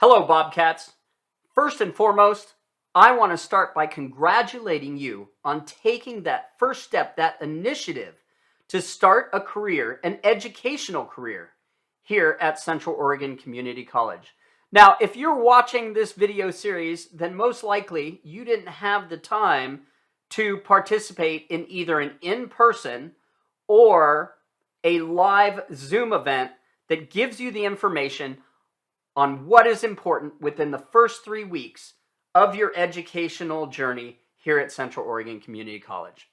Hello, Bobcats. First and foremost, I want to start by congratulating you on taking that first step, that initiative to start a career, an educational career, here at Central Oregon Community College. Now, if you're watching this video series, then most likely you didn't have the time to participate in either an in-person or a live Zoom event that gives you the information on what is important within the first 3 weeks of your educational journey here at Central Oregon Community College.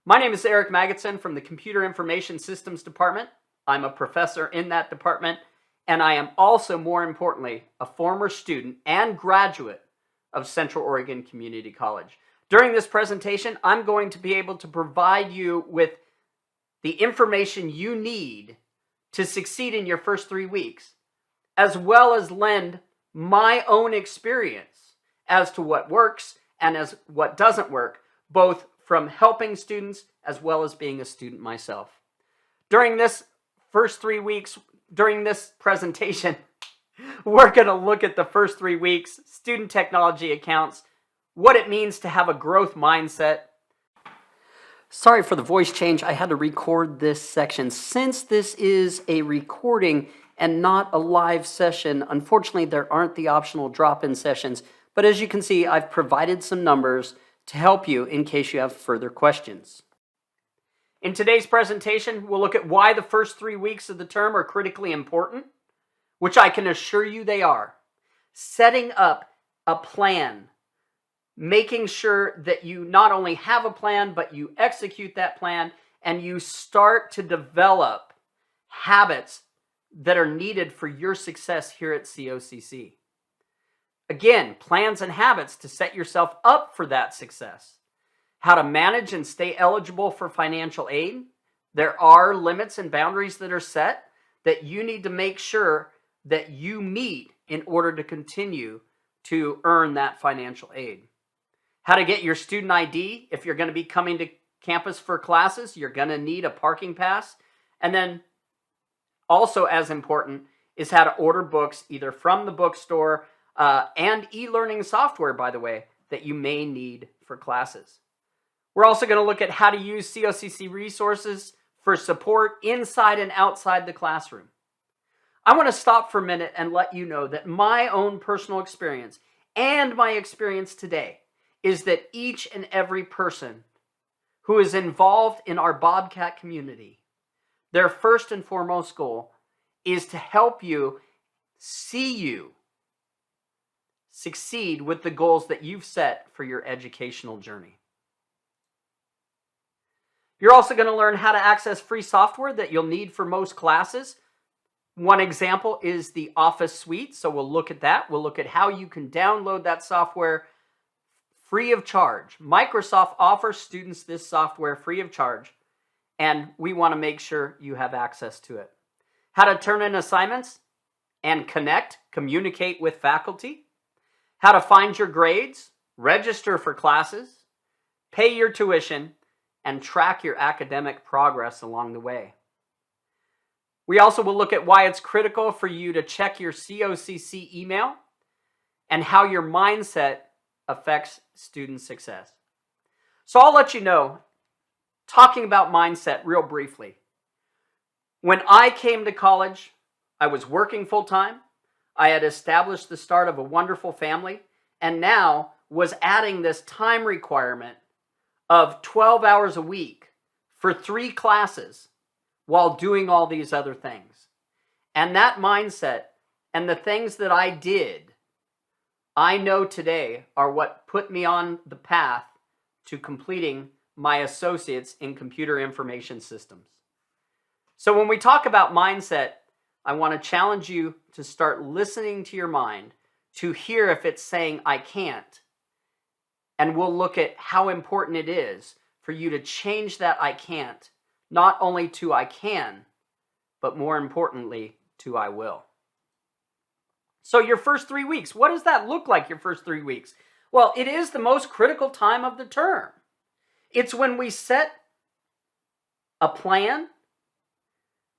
My name is Eric Magidson from the Computer Information Systems Department. I'm a professor in that department, and I am also, more importantly, a former student and graduate of Central Oregon Community College. During this presentation, I'm going to be able to provide you with the information you need to succeed in your first 3 weeks, as well as lend my own experience as to what works and as what doesn't work, both from helping students as well as being a student myself. During this first 3 weeks, during this presentation, we're going to look at the first 3 weeks, student technology accounts, what it means to have a growth mindset. Sorry for the voice change. I had to record this section. Since this is a recording and not a live session, unfortunately, there aren't the optional drop-in sessions. But as you can see, I've provided some numbers to help you in case you have further questions. In today's presentation, we'll look at why the first 3 weeks of the term are critically important, which I can assure you they are. Setting up a plan, making sure that you not only have a plan, but you execute that plan and you start to develop habits that are needed for your success here at COCC. Again, plans and habits to set yourself up for that success. How to manage and stay eligible for financial aid. There are limits and boundaries that are set that you need to make sure that you meet in order to continue to earn that financial aid. How to get your student ID. If you're going to be coming to campus for classes, you're going to need a parking pass. And then also as important is how to order books either from the bookstore and e-learning software, by the way, that you may need for classes. We're also going to look at how to use COCC resources for support inside and outside the classroom. I want to stop for a minute and let you know that my own personal experience and my experience today is that each and every person who is involved in our Bobcat community, their first and foremost goal is to help you see you succeed with the goals that you've set for your educational journey. You're also going to learn how to access free software that you'll need for most classes. One example is the Office Suite, so we'll look at that. We'll look at how you can download that software free of charge. Microsoft offers students this software free of charge, and we want to make sure you have access to it. How to turn in assignments and communicate with faculty. How to find your grades, register for classes, pay your tuition, and track your academic progress along the way. We also will look at why it's critical for you to check your COCC email and how your mindset affects student success. So I'll let you know, talking about mindset real briefly. When I came to college, I was working full-time. I had established the start of a wonderful family, and now was adding this time requirement of 12 hours a week for 3 classes while doing all these other things. And that mindset and the things that I did, I know today are what put me on the path to completing my associates in computer information systems. So when we talk about mindset, I want to challenge you to start listening to your mind to hear if it's saying, I can't. And we'll look at how important it is for you to change that I can't, not only to I can, but more importantly, to I will. So your first 3 weeks, what does that look like, your first 3 weeks? Well, it is the most critical time of the term. It's when we set a plan,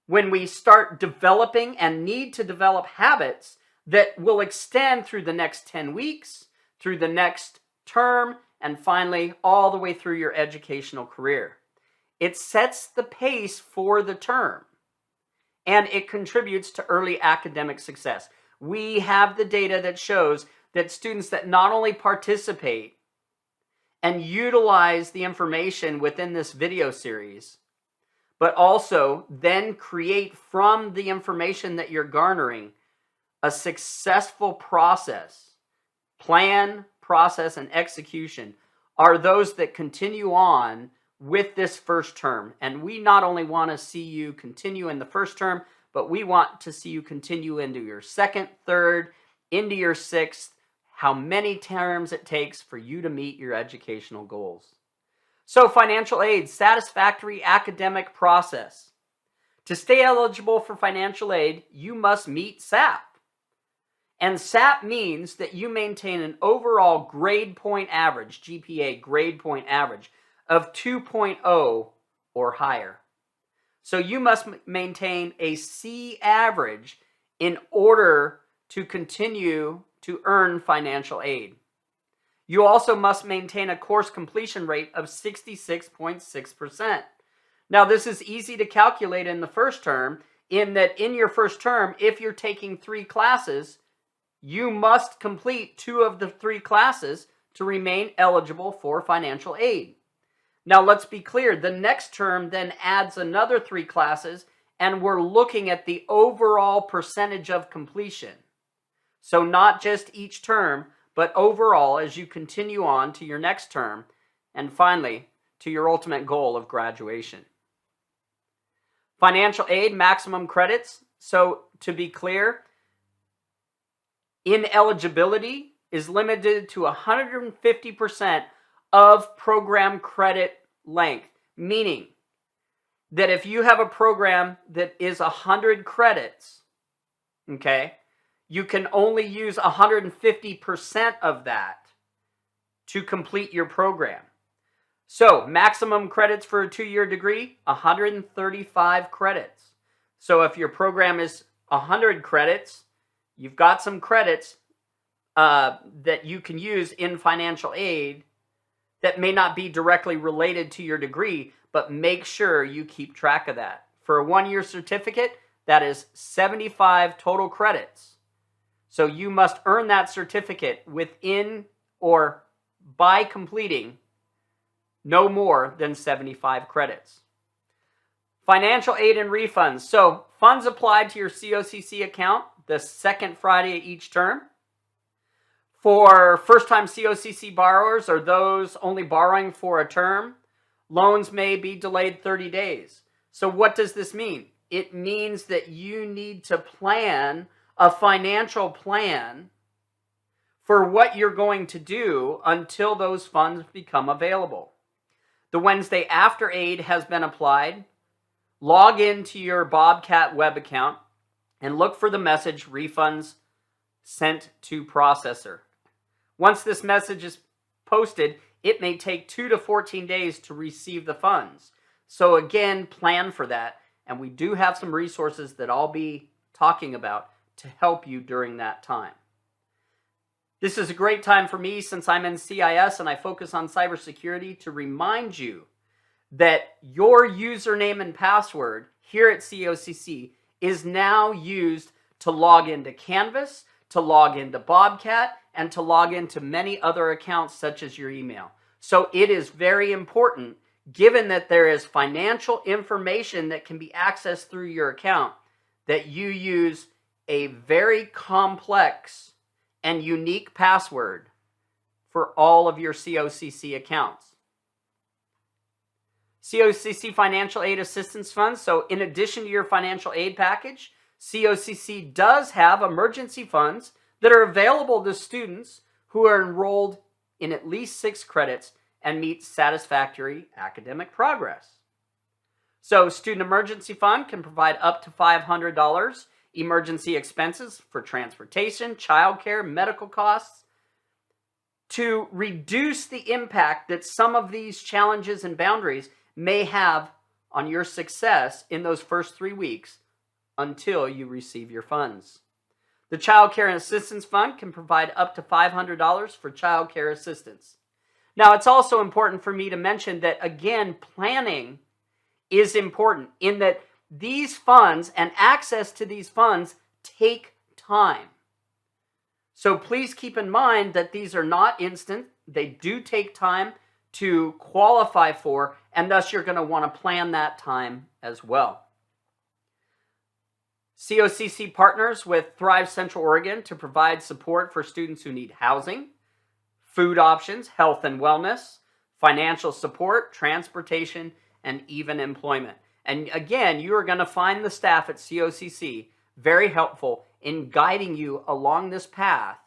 when we start developing and need to develop habits that will extend through the next 10 weeks, through the next term, and finally all the way through your educational career. It sets the pace for the term, and it contributes to early academic success. We have the data that shows that students that not only participate and utilize the information within this video series, but also then create from the information that you're garnering a successful process, plan, process, and execution, are those that continue on with this first term. And we not only want to see you continue in the first term, but we want to see you continue into your second, third, into your sixth, how many terms it takes for you to meet your educational goals. So financial aid, satisfactory academic process. To stay eligible for financial aid, you must meet SAP. And SAP means that you maintain an overall grade point average, GPA grade point average, of 2.0 or higher. So you must maintain a C average in order to continue to earn financial aid. You also must maintain a course completion rate of 66.6%. Now, this is easy to calculate in the first term, in that in your first term, if you're taking 3 classes, you must complete 2 of the 3 classes to remain eligible for financial aid. Now, let's be clear. The next term then adds another 3 classes, and we're looking at the overall percentage of completion. So not just each term, but overall as you continue on to your next term, and finally, to your ultimate goal of graduation. Financial aid maximum credits. So to be clear, ineligibility is limited to 150% of program credit length, meaning that if you have a program that is 100 credits, okay, you can only use 150% of that to complete your program. So maximum credits for a 2-year degree, 135 credits. So if your program is 100 credits, you've got some credits that you can use in financial aid that may not be directly related to your degree, but make sure you keep track of that. For a 1-year certificate, that is 75 total credits. So you must earn that certificate within or by completing no more than 75 credits. Financial aid and refunds. So funds applied to your COCC account the second Friday of each term. For first-time COCC borrowers or those only borrowing for a term, loans may be delayed 30 days. So what does this mean? It means that you need to plan a financial plan for what you're going to do until those funds become available. The Wednesday after aid has been applied. Log into your Bobcat web account and look for the message refunds sent to processor. Once this message is posted, it may take 2 to 14 days to receive the funds. So again, plan for that. And we do have some resources that I'll be talking about to help you during that time. This is a great time for me, since I'm in CIS and I focus on cybersecurity, to remind you that your username and password here at COCC is now used to log into Canvas, to log into Bobcat, and to log into many other accounts such as your email. So it is very important, given that there is financial information that can be accessed through your account, that you use a very complex and unique password for all of your COCC accounts. COCC Financial Aid Assistance Funds. So in addition to your financial aid package, COCC does have emergency funds that are available to students who are enrolled in at least 6 credits and meet satisfactory academic progress. So Student Emergency Fund can provide up to $500 emergency expenses for transportation, childcare, medical costs, to reduce the impact that some of these challenges and boundaries may have on your success in those first 3 weeks until you receive your funds. The Child Care and Assistance Fund can provide up to $500 for child care assistance. Now, it's also important for me to mention that, again, planning is important in that these funds and access to these funds take time. So please keep in mind that these are not instant. They do take time to qualify for, and thus you're going to want to plan that time as well. COCC partners with Thrive Central Oregon to provide support for students who need housing, food options, health and wellness, financial support, transportation, and even employment. And again, you are going to find the staff at COCC very helpful in guiding you along this path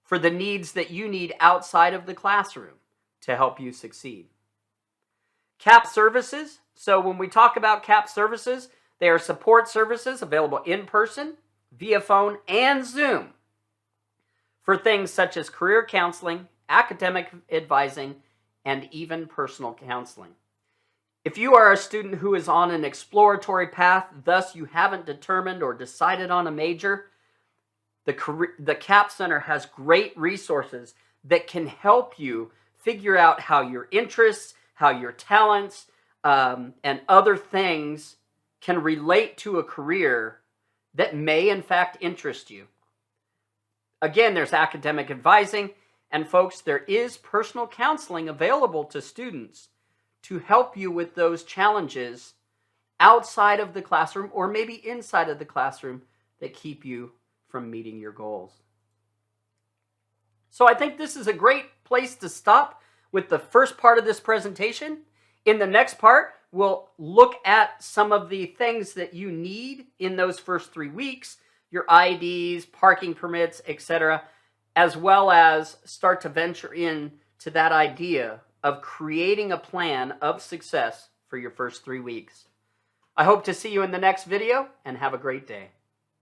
for the needs that you need outside of the classroom to help you succeed. CAP services. So when we talk about CAP services, they are support services available in person, via phone, and Zoom for things such as career counseling, academic advising, and even personal counseling. If you are a student who is on an exploratory path, thus you haven't determined or decided on a major, the CAP Center has great resources that can help you figure out how your interests, how your talents, and other things can relate to a career that may in fact interest you. Again, there's academic advising, and folks, there is personal counseling available to students to help you with those challenges outside of the classroom or maybe inside of the classroom that keep you from meeting your goals. So I think this is a great place to stop with the first part of this presentation. In the next part, we'll look at some of the things that you need in those first 3 weeks, your IDs, parking permits, etc., as well as start to venture into that idea of creating a plan of success for your first 3 weeks. I hope to see you in the next video, and have a great day.